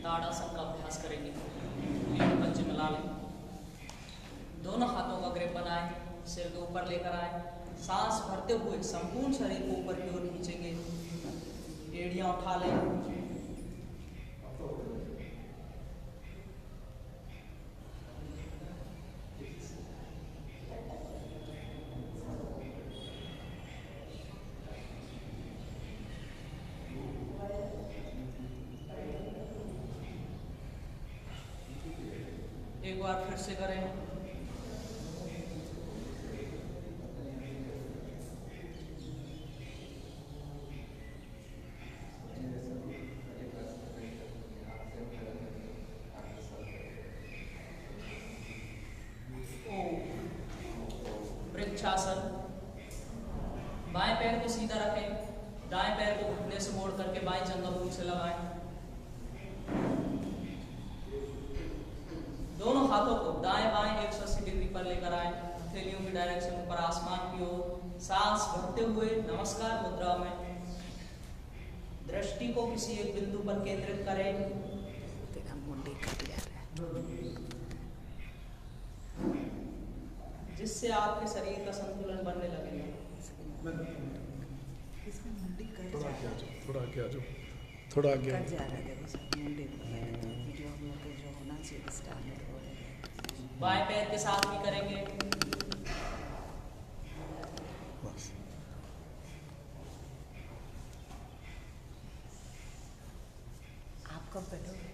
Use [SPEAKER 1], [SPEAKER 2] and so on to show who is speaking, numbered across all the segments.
[SPEAKER 1] ताड़ासन का अभ्यास करेंगे। लीड पंच मिला लें, दोनों हाथों का ग्रिप बनाएं, सिर के ऊपर लेकर आए, सांस भरते हुए संपूर्ण शरीर को ऊपर की ओर खींचेंगे, एड़ियां उठा लें, एक बार फिर से करें। वृक्षासन। बाएं पैर को सीधा रखें, दाएं पैर को घुटने से मोड़ करके बाएं जंघा से लगाएं। दोनों हाथों को दाएं बाएं 180 डिग्री पर लेकर आए, हथेलियों की डायरेक्शन ऊपर आसमान की ओर। सांस भरते हुए नमस्कार मुद्रा में दृष्टि को किसी एक बिंदु पर केंद्रित करें। जिससे आपके शरीर का संतुलन बनने लगेगा।
[SPEAKER 2] थोड़ा आगे आ जाओ, थोड़ा आगे आ जाओ।
[SPEAKER 1] बाएं पैर के साथ भी करेंगे।
[SPEAKER 3] आप कब बैठोगे?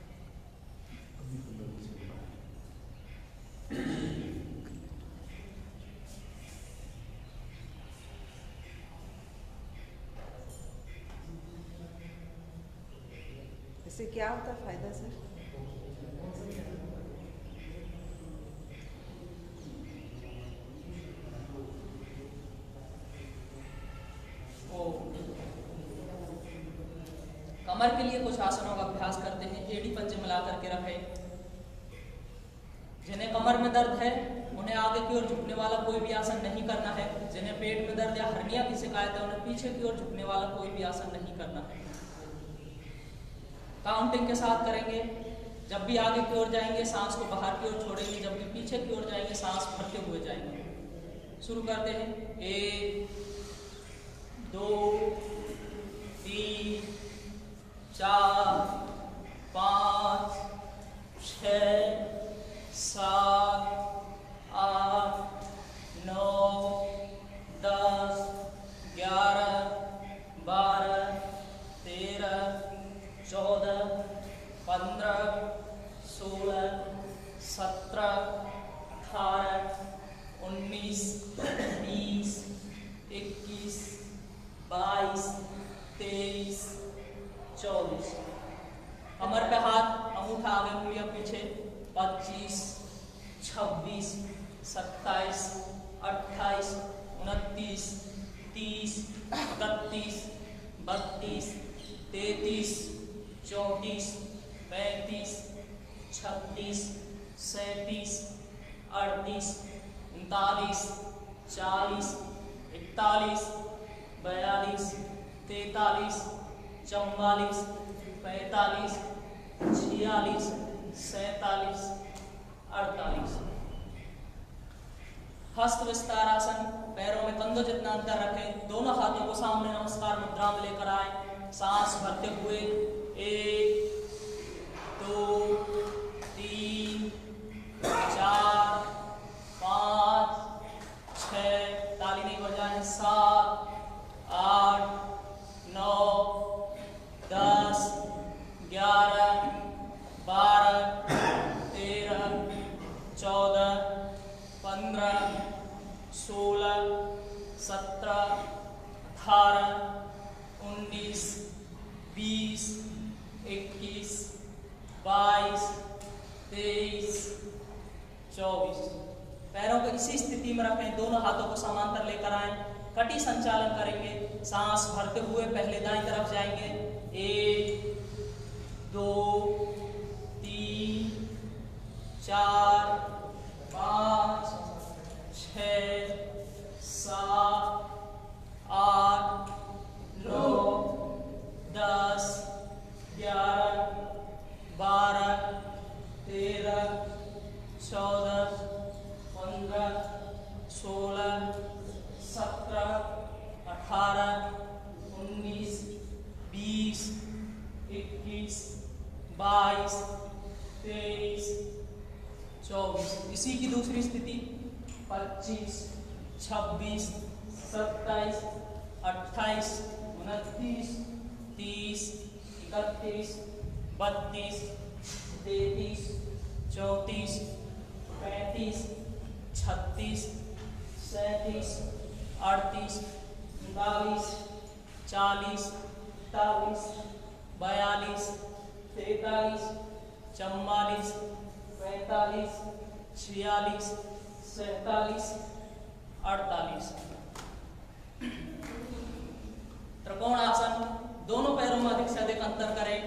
[SPEAKER 3] इससे क्या होता है फायदा सर?
[SPEAKER 1] कमर के लिए कुछ आसनों का अभ्यास करते हैं। एड़ी पंजे मिला करके रखें। जिन्हें कमर में दर्द है उन्हें आगे की ओर झुकने वाला कोई भी आसन नहीं करना है। जिन्हें पेट में दर्द या हर्निया की शिकायत है उन्हें पीछे की ओर झुकने वाला कोई भी आसन नहीं करना है। काउंटिंग के साथ करेंगे। जब भी आगे की ओर जाएंगे सांस को बाहर की ओर छोड़ेंगे, जब भी पीछे की ओर जाएंगे सांस भरते हुए जाएंगे। शुरू करते हैं। 1 2 3 4 5 6 7 8 9 10 11 12 13 14 15 16 17 18 19 20 21 22 23 24। कमर पे हाथ, अंगूठा आगे, उंगलियां पीछे। 25 26 27 28 29 30 31 32 33 34 35 36 37 38 39 40 41 42 43 44 45 46 47 48। हस्त विस्तार आसन। पैरों में कंधों जितना अंतर रखें। दोनों हाथों को सामने नमस्कार मुद्रा में लेकर आए। सांस भरते हुए 1 2 3 4 5 6, ताली नहीं बजाएं, 7 8 9 10 11 12 13 14 15 16 17 18 19 20 21 22 23 24। पैरों को इसी स्थिति में रखें। दोनों हाथों को समांतर लेकर आएं। कटी संचालन करेंगे। सांस भरते हुए पहले दाईं तरफ जाएंगे। 1 2 3 4 5 6 7 8 9 10 11 12 स्थिति 25, 26, 27, 28, 29, 30, 31, 32, 33, 34, 35, 36, 37, 38, 39, 40, 41, 42, 43, 44, 45, 46, 47, 48। त्रिकोण आसन, दोनों पैरों में अधिक से अधिक अंतर करें।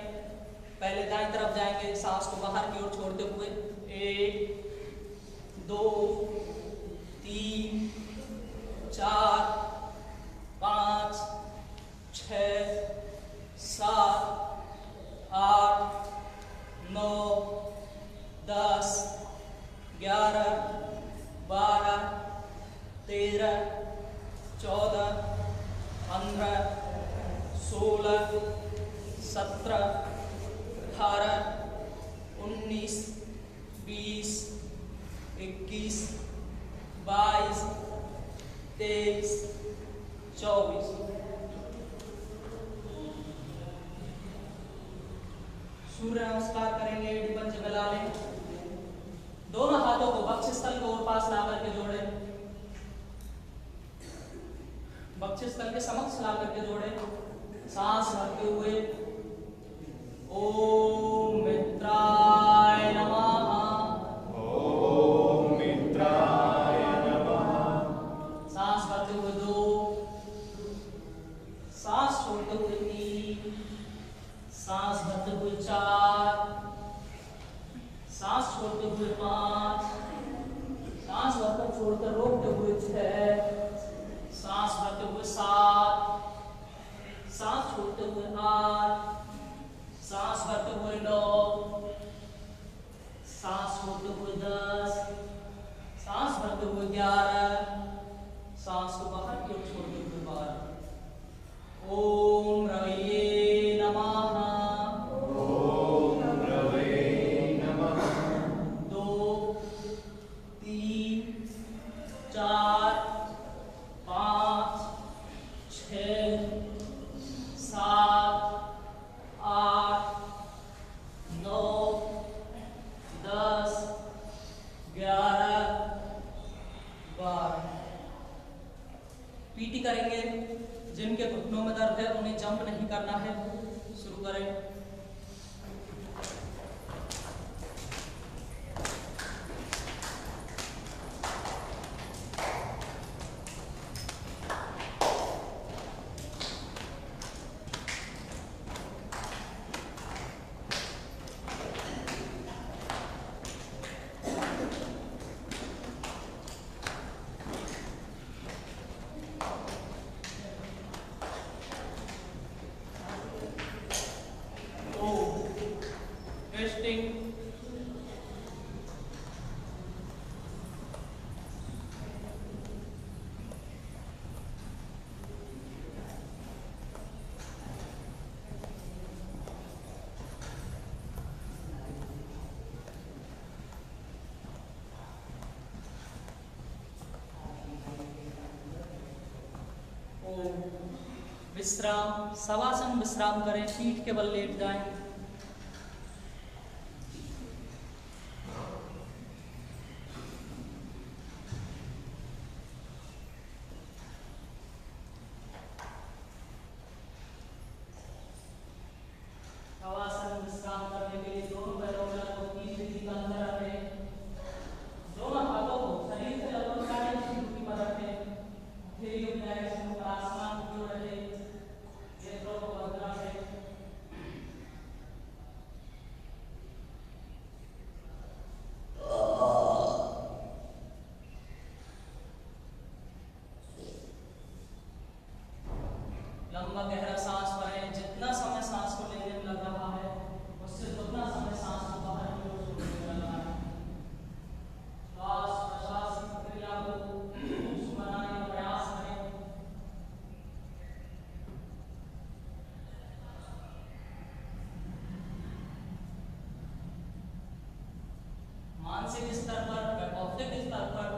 [SPEAKER 1] पहले दाईं तरफ जाएंगे, सांस को बाहर की ओर छोड़ते हुए 1, 2, 3, 4, 5, 6, 7, 8, 9, 10, 11, 12, 13, 14, 15, 16, 17, 18, 19, 20, 21, 22, 23, 24। सूर्य नमस्कार करेंगे, एडी पंच मिला लें। दोनों हाथों को वक्षस्थल को और पास ला करके जोड़े, वक्षस्थल के समक्ष ला करके जोड़े। सांस भरते हुए ओम मित्राय नमः।
[SPEAKER 4] ओम मित्राय नमः।
[SPEAKER 1] सांस भरते हुए 2, सांस छोड़ते हुए 3, सांस भरते हुए 4, सांस छोड़ते हुए 5, सांस भरकर छोड़कर रोकते हुए 6, सांस भरते हुए 7, सांस छोड़ते हुए 8, सांस भरते हुए 9, सांस छोड़ते हुए 10, सांस भरते हुए 11, सांस को बाहर की ओर छोड़ते हुए 12। ओम रवैये नमः।
[SPEAKER 4] ओम रवैये नमः।
[SPEAKER 1] 2, 3, 4, 5, 6, 7, 8, 9, 10, 11, 12। पीटी करेंगे। जिनके घुटनों में दर्द है उन्हें जंप नहीं करना है। शुरू करें। Resting. विश्राम, शवासन विश्राम करें, पीठ के बल लेट जाएं। शवासन विश्राम करने के लिए दोनों पैरों में लगभग 30 डिग्री का अंतर रखें। दोनों हाथों को शरीर से लगभग 40 डिग्री पर रखें। फिर योग डायरेक्शन पर आसमान की ओर रखें। नेत्रों को बंद रखें। लंबा गहरा सांस भरें। जितना समय सांस को लेने में लग रहा है उससे दुगना समय सांस को बाहर की ओर छोड़ने में लगा है। श्वास प्रश्वास की प्रक्रिया को सूक्ष्म बनाने का प्रयास करें। मानसिक स्तर पर, भौतिक स्तर पर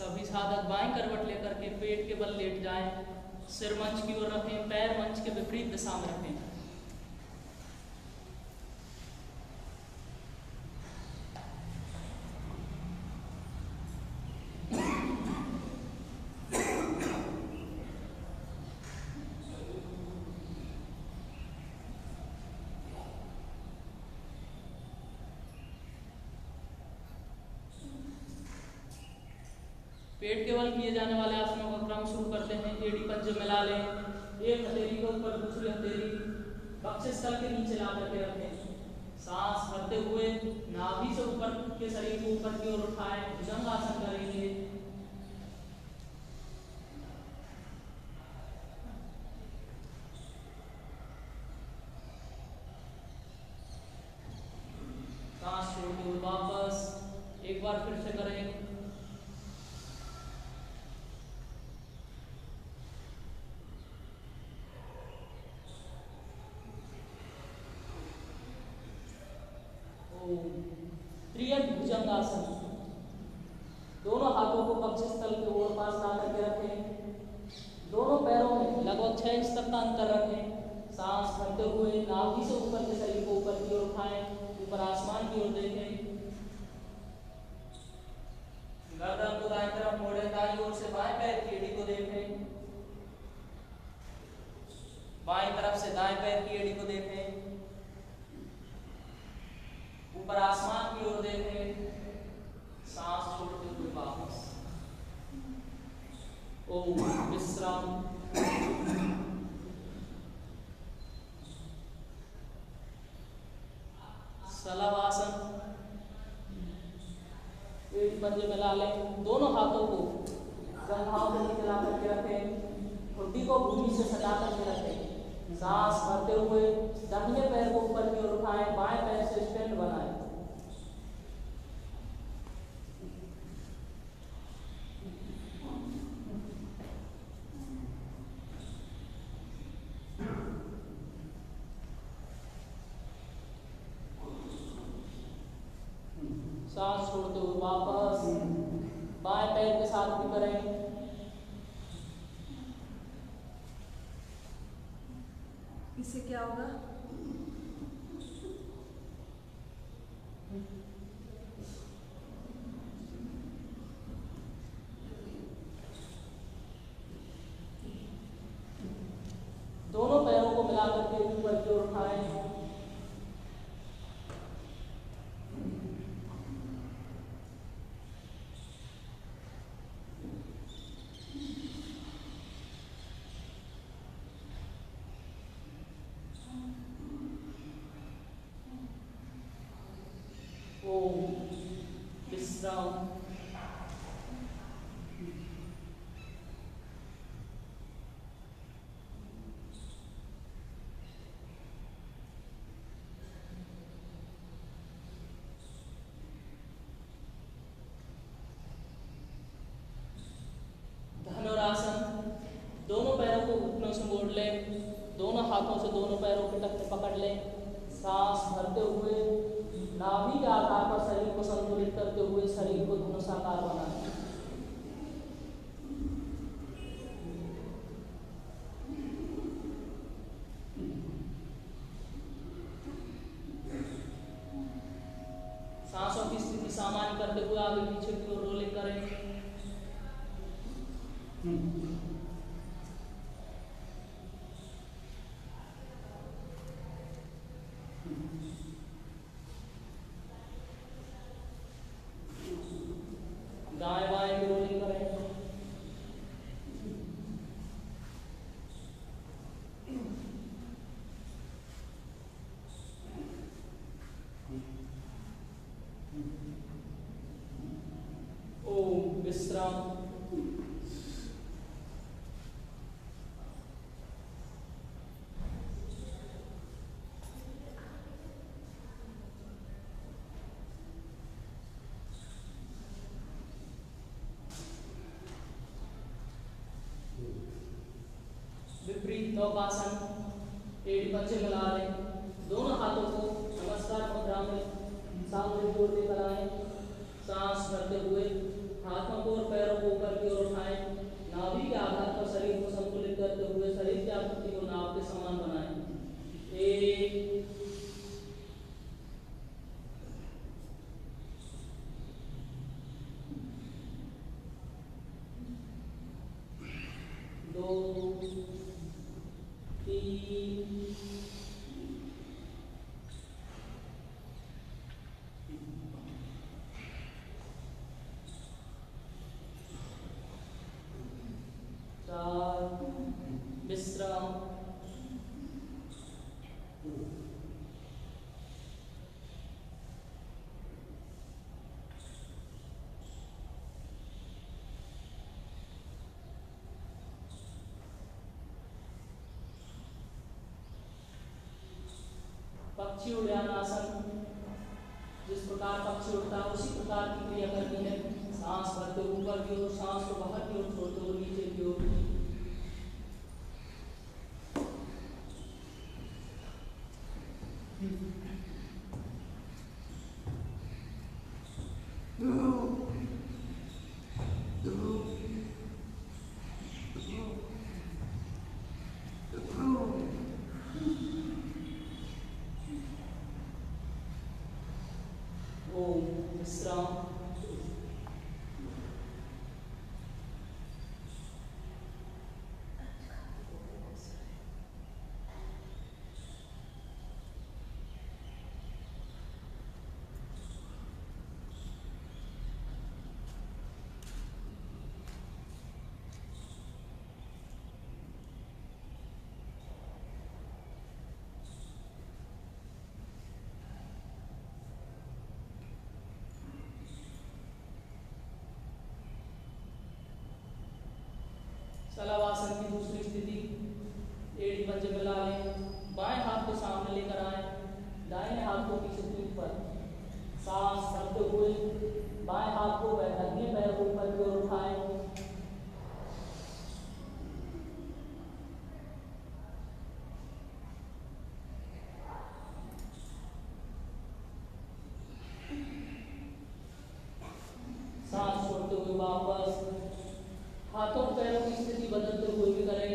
[SPEAKER 1] सभी साधक बाएं करवट लेकर के पेट के बल लेट जाएं, सिर मंच की ओर रखें, पैर मंच के विपरीत दिशा में रखें। पेट के बल किए जाने वाले आसनों का क्रम शुरू करते हैं। एड़ी पंजे मिला लें, एक हथेली के ऊपर दूसरी हथेली बक्षिस तल के नीचे ला करके रखें। सांस भरते हुए नाभि से ऊपर के शरीर को ऊपर की ओर उठाएं, भुजंगासन करेंगे। सांस छोड़ते हुए वापस एक बार फिर से करें। त्रियक भुजंगासन। दोनों हाथों को बक्षिस तल के ओर पास ला करके रखें। दोनों पैरों में लगभग 6 इंच तक का अंतर रखें। सांस भरते हुए नाभि से ऊपर के शरीर को ऊपर की ओर उठाएं, ऊपर आसमान की ओर देखें। गर्दन को दाएं तरफ मोड़ें, दाईं ओर से बाएं पैर की एड़ी को देखें। बाएं तरफ से दाएं पैर की एड़ी को देखें। ऊपर आसमान की ओर देखें। सांस छोड़ते हुए वापस। ओम विश्राम। सलावासन। एड़ी पंजे मिला लें, दोनों हाथों को जंघाओं के नीचे ला करके रखें। ठुड्डी को भूमि से सजा करके रखें। सांस भरते हुए दाहिने पैर को ऊपर की ओर उठाएं, बाएं पैर से स्टैंड बनाएं। सांस छोड़ते हुए वापस बाएं पैर के साथ भी करें।
[SPEAKER 3] इससे क्या होगा?
[SPEAKER 1] दोनों पैरों को मिला करके ऊपर की ओर उठाएं। ओम विश्राम। धनुरासन। दोनों पैरों को घुटनों से मोड़ लें, दोनों हाथों से दोनों पैरों के टखने पकड़ लें। सांस भरते हुए नाभि के आधार पर शरीर को संतुलित करते हुए शरीर को धनुषाकार बनाएं। सांसों की स्थिति सामान्य करते हुए आगे पीछे की ओर रोलिंग करें। दाएं बाएं की रोलिंग करें। ओम विश्राम। विपरीत नौकासन। एड़ी पंजे मिला लें, दोनों हाथों को नमस्कार मुद्रा में सामने की ओर लेकर आए। सांस भरते हुए हाथों को और पैरों को पक्षी उड़ानासन, जिस प्रकार पक्षी उड़ता है उसी प्रकार की क्रिया करनी है। सांस भरते हुए ऊपर की ओर, सांस को बाहर की ओर छोड़ते हुए नीचे की ओर। ओम विश्राम। शलभासन की दूसरी स्थिति, एड़ी पंजे मिला लें, बाएं हाथ को सामने लेकर आए, दाहिने हाथ को पीछे पीठ पर। सांस भरते हुए बाएं हाथ को दाहिने पैर को ऊपर की ओर उठाएं। सांस छोड़ते हुए वापस हाथों पैरों की स्थिति बदलते हुए भी करें।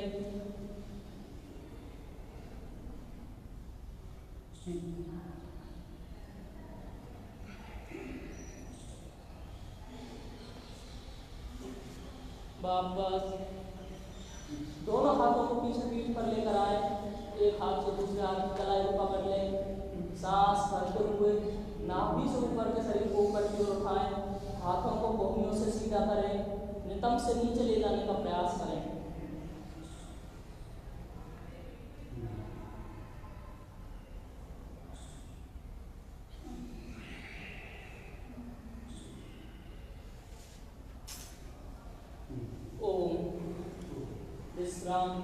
[SPEAKER 1] वापस दोनों हाथों को पीछे पीठ पर लेकर आए, एक हाथ से दूसरे हाथ की कलाई को पकड़ लें। सांस भरते हुए नाभि से ऊपर के शरीर को ऊपर की ओर उठाएं, हाथों को कोहनियों से सीधा करें, नितंब से नीचे ले जाने का प्रयास करें। ओम विश्राम।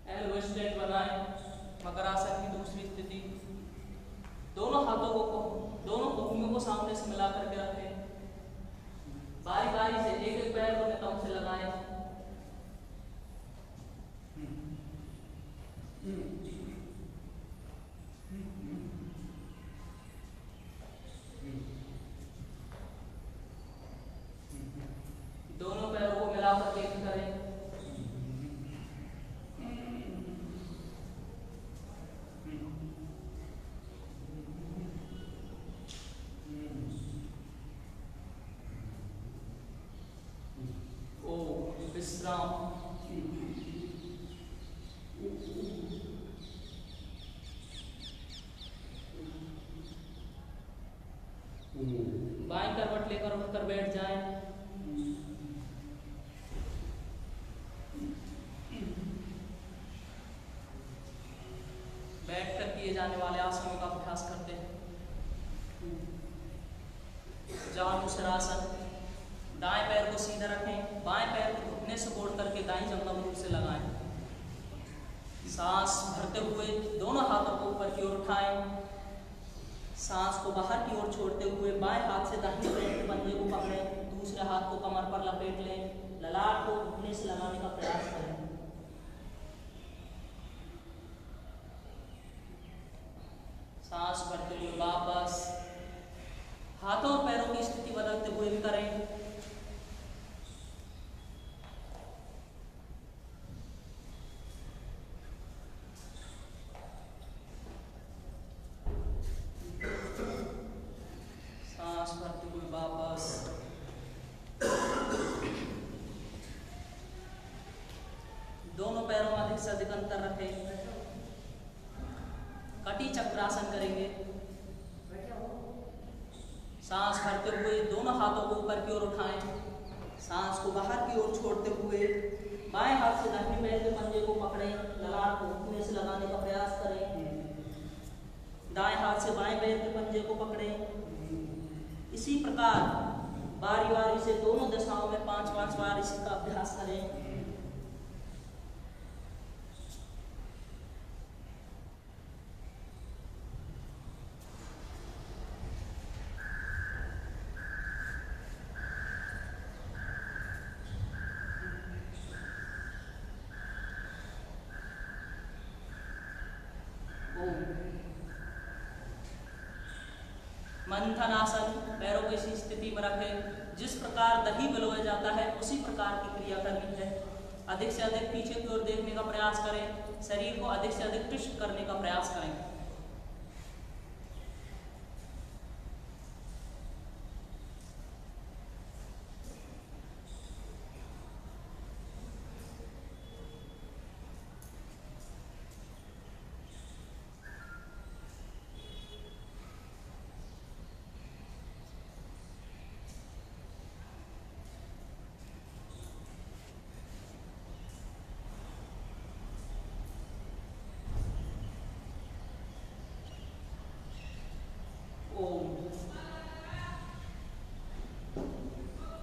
[SPEAKER 1] एल्बो स्ट्रेट बनाएं, मकरासन की दूसरी स्थिति। दोनों हाथों को, दोनों कोहनियों को सामने से मिला करके रखें। बारी बारी से एक एक पैर को नितंब से लगाएं। दोनों पैरों को मिलाकर एक करें। ओम विश्राम। बाएं करवट लेकर उठकर बैठ जाएं। बैठकर किए जाने वाले आसनों का अभ्यास करते हैं। जानुसिरासन, दाएं पैर को सीधा रखें, बाएं पैर को घुटने से मोड़ करके दाईं जंघा मुंह से लगाएं। सांस भरते हुए दोनों हाथों को ऊपर की ओर उठाएं। सांस को बाहर की ओर छोड़ते हुए बाएं हाथ से दाहिने पैर के पंजे को पकड़ें, दूसरे हाथ को कमर पर लपेट लें, ललाट को घुटने से लगाने का प्रयास करें। सांस भरते हुए वापस हाथों और पैरों की स्थिति बदलते हुए भी करें। सांस भरते हुए वापस दोनों पैरों में अधिक से अधिक अंतर रखें। कटी चक्रासन करेंगे। सांस भरते हुए दोनों हाथों को ऊपर की ओर उठाएं, सांस को बाहर की ओर छोड़ते हुए बाएं हाथ से दाहिने पैर के पंजे को पकड़ें, ललाट को घुटने से लगाने का प्रयास करें। दाएं हाथ से बाएं पैर के पंजे को पकड़ें। इसी प्रकार बारी बारी से दोनों दिशाओं में 5-5 बार इसका अभ्यास करें। मंथन आसन, पैरों को इसी स्थिति में रखें। जिस प्रकार दही भिगोया जाता है उसी प्रकार की क्रिया करनी है। अधिक से अधिक पीछे की ओर देखने का प्रयास करें। शरीर को अधिक से अधिक ट्विस्ट करने का प्रयास करें।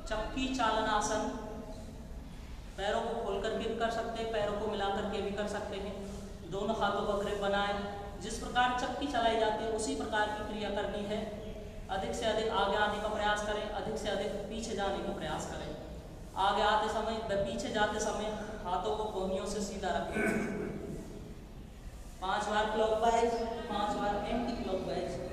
[SPEAKER 1] चक्की चालन आसन, पैरों को खोल करके भी कर सकते हैं, पैरों को मिला करके भी कर सकते हैं। दोनों हाथों का ग्रिप बनाएं। जिस प्रकार चक्की चलाई जाती है उसी प्रकार की क्रिया करनी है। अधिक से अधिक आगे आने का प्रयास करें, अधिक से अधिक पीछे जाने का प्रयास करें। आगे आते समय व पीछे जाते समय हाथों को कोहनियों से सीधा रखें। 5 बार क्लॉकवाइज, 5 बार एंटी क्लॉकवाइज।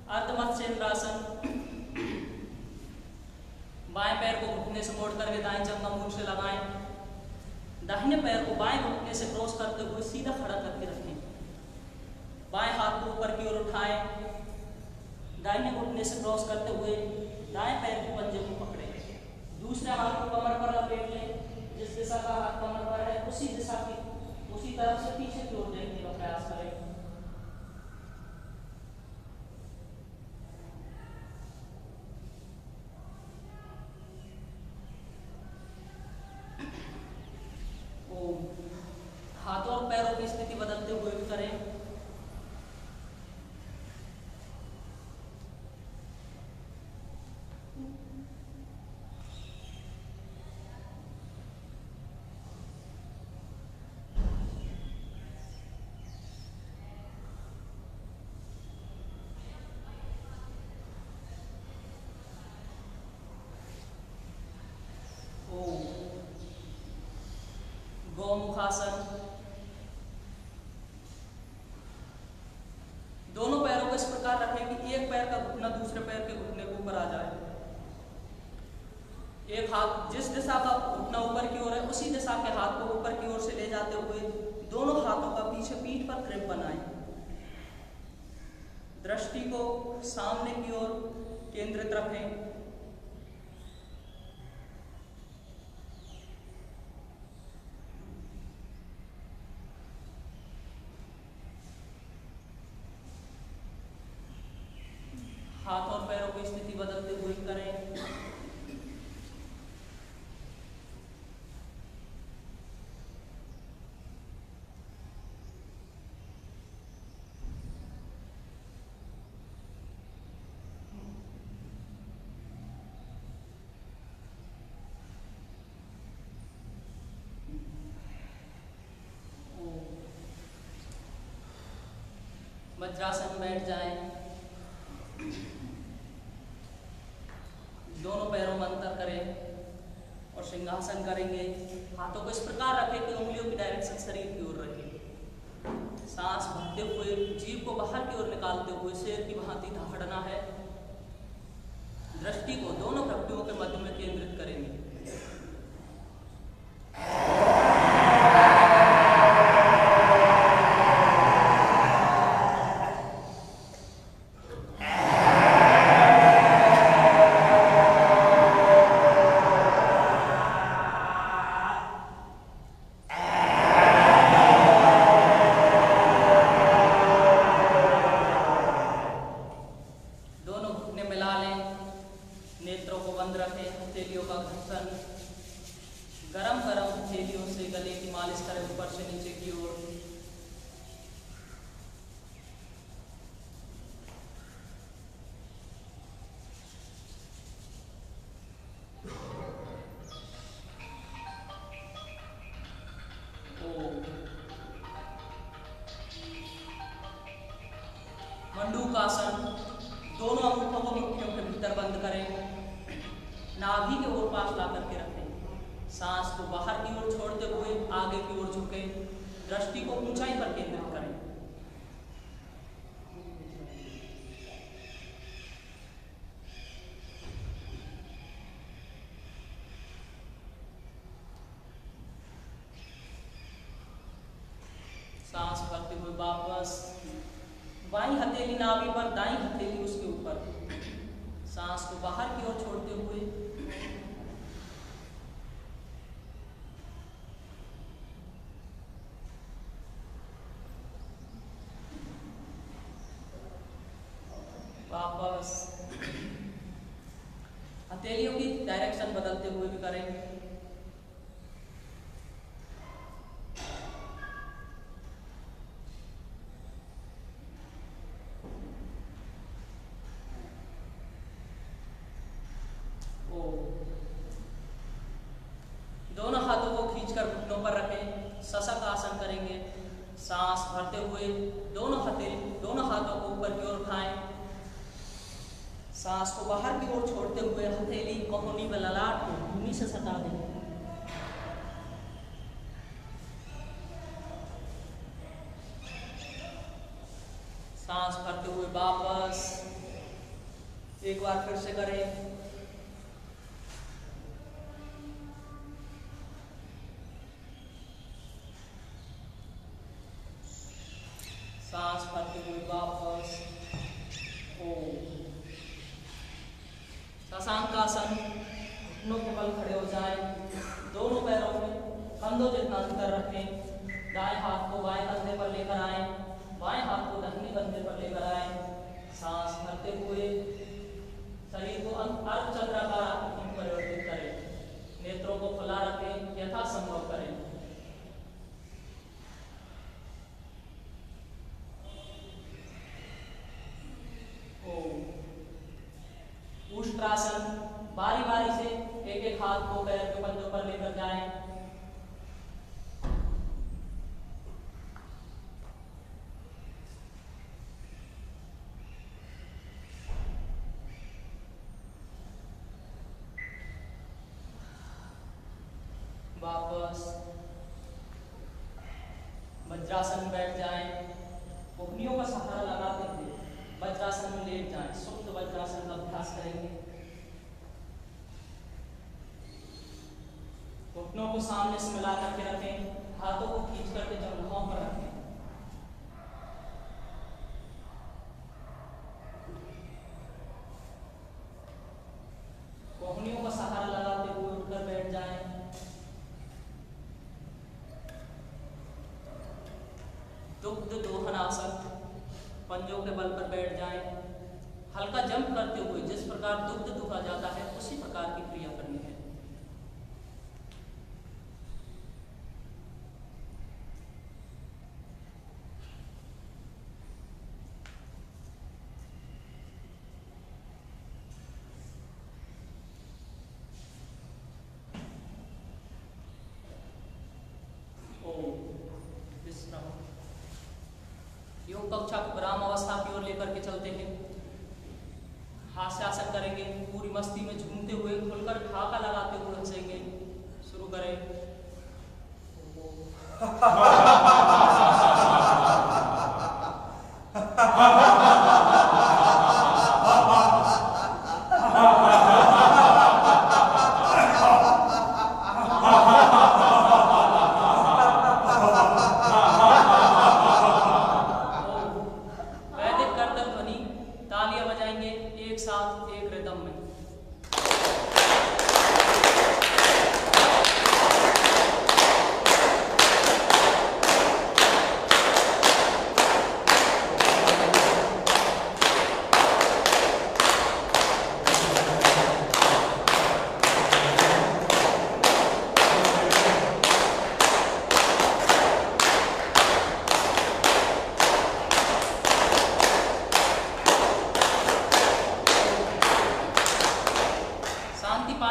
[SPEAKER 1] अर्धमत्स्येंद्रासन, बाएं पैर को घुटने से मोड़ करके दाएं जंघा मूल से लगाएं। दाहिने पैर को बाएं घुटने से क्रॉस करते हुए सीधा खड़ा करके रखें। बाएं हाथ को ऊपर की ओर उठाएं। दाहिने घुटने से क्रॉस करते हुए दाएं पैर के पंजे को पकड़ें। दूसरे हाथ को कमर पर लपेट लें। जिस दिशा का हाथ कमर पर है उसी तरफ से पीछे की ओर देखने का प्रयास करें। हाथों और पैरों की स्थिति बदलते हुए भी करें। गौमुखासन, दोनों पैरों को इस प्रकार रखें कि एक पैर का घुटना दूसरे पैर के घुटने के ऊपर आ जाए। एक हाथ जिस दिशा का घुटना ऊपर की ओर है उसी दिशा के हाथ को ऊपर की ओर से ले जाते हुए दोनों हाथों का पीछे पीठ पर ग्रिप बनाएं। दृष्टि को सामने की ओर केंद्रित रखें। हाथ और पैरों की स्थिति बदलते हुए करें। वज्रासन बैठ जाएं। दोनों पैरों में अंतर करें और सिंहासन करेंगे। हाथों को इस प्रकार रखें कि उंगलियों की डायरेक्शन शरीर की ओर रहे। सांस भरते हुए जीभ को बाहर की ओर निकालते हुए शेर की भांति दहाड़ना है। दृष्टि को दोनों प्रकृतियों के मध्य में केंद्रित करेंगे। नेत्रों को बंद रखें, हथेलियों का घर्षण, गरम गरम हथेलियों से गले की मालिश करें ऊपर से नीचे की ओर। मंडूकासन, दोनों अंगूठों को मुट्ठियों के भीतर बंद करें, नाभि के ओर पास ला करके रखें। सांस को बाहर की ओर छोड़ते हुए आगे की ओर झुकें, दृष्टि को ऊंचाई पर केंद्रित करें। सांस भरते हुए वापस बाईं हथेली नाभि पर, दाईं हथेली उसके ऊपर। सांस को बाहर की ओर छोड़ते हुए वापस हथेलियों की डायरेक्शन बदलते हुए भी करें। दोनों हाथों को खींचकर घुटनों पर रखें, सशक आसन करेंगे। सांस भरते हुए दोनों हाथों को ऊपर की ओर उठाएं। सांस को बाहर की ओर छोड़ते हुए हथेली कोहनी व ललाट को भूमि से सटा दें। सांस भरते हुए वापस एक बार फिर से करें। सांस भरते हुए वापस शशांकासन, घुटनों के बल खड़े हो जाएं, दोनों पैरों में कंधों जितना अंतर रखें। दाएं हाथ को बाएं कंधे पर लेकर आएं, बाएं हाथ को दाहिने कंधे पर लेकर आएं। सांस भरते हुए शरीर को अर्धचंद्राकार आकृति में परिवर्तित करें। नेत्रों को खुला रखें, यथासंभव करें। उष्ट्रासन, बारी बारी से एक एक हाथ को पैर के पंजों पर लेकर जाएं। वापस वज्रासन में बैठ जाएं। उंगलियों का सहारा लगाते हुए वज्रासन में लेट जाएं। सुप्त वज्रासन का अभ्यास करेंगे। घुटनों को सामने से मिला करके रखें, हाथों को खींच करके जंघों पर रखें। कोहनियों का सहारा लगाते हुए उठकर बैठ जाएं। दुग्ध दोहन आसन, पंजों के बल पर बैठ जाएं। हल्का जंप करते हुए जिस प्रकार दुग्ध दुहा जाता है उसी प्रकार की क्रिया करनी है। योग कक्षा को विराम अवस्था की ओर लेकर के चलते हैं। हास्यासन करेंगे, पूरी मस्ती में झूमते हुए खुलकर ठहाका लगाते हुए हंसेंगे। शुरू करें।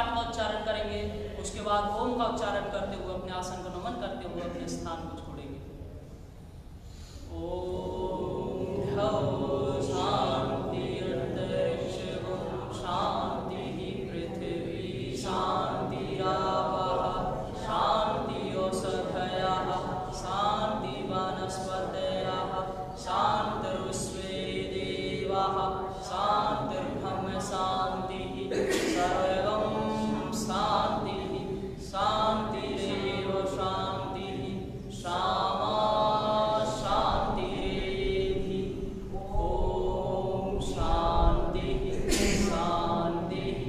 [SPEAKER 1] पाठ का उच्चारण करेंगे, उसके बाद ओम का उच्चारण करते हुए अपने आसन को नमन करते हुए अपने स्थान को छोड़ेंगे। ओम शांति अंतरिक्ष शांति पृथ्वी शांतिरापः शांति औषधयः शांति वनस्पतयः शान्तिरुष्वे देवाः शान्तिर्ब्रह्म शान्तिः सर्वं शान्तिः शान्तिरेव शान्तिः शामा शान्तिरेधि ॐ शान्तिः शान्तिः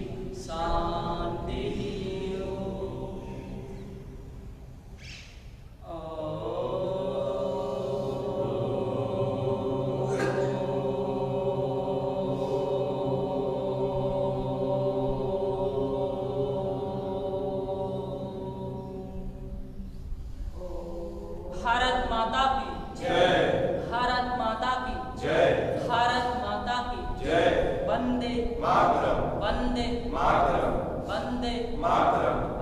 [SPEAKER 1] शान्तिः भारत माता की
[SPEAKER 4] जय।
[SPEAKER 1] भारत माता की
[SPEAKER 4] जय।
[SPEAKER 1] भारत माता की
[SPEAKER 4] जय।
[SPEAKER 1] वंदे
[SPEAKER 4] मातरम।
[SPEAKER 1] वंदे
[SPEAKER 4] मातरम।
[SPEAKER 1] वंदे
[SPEAKER 4] मातरम।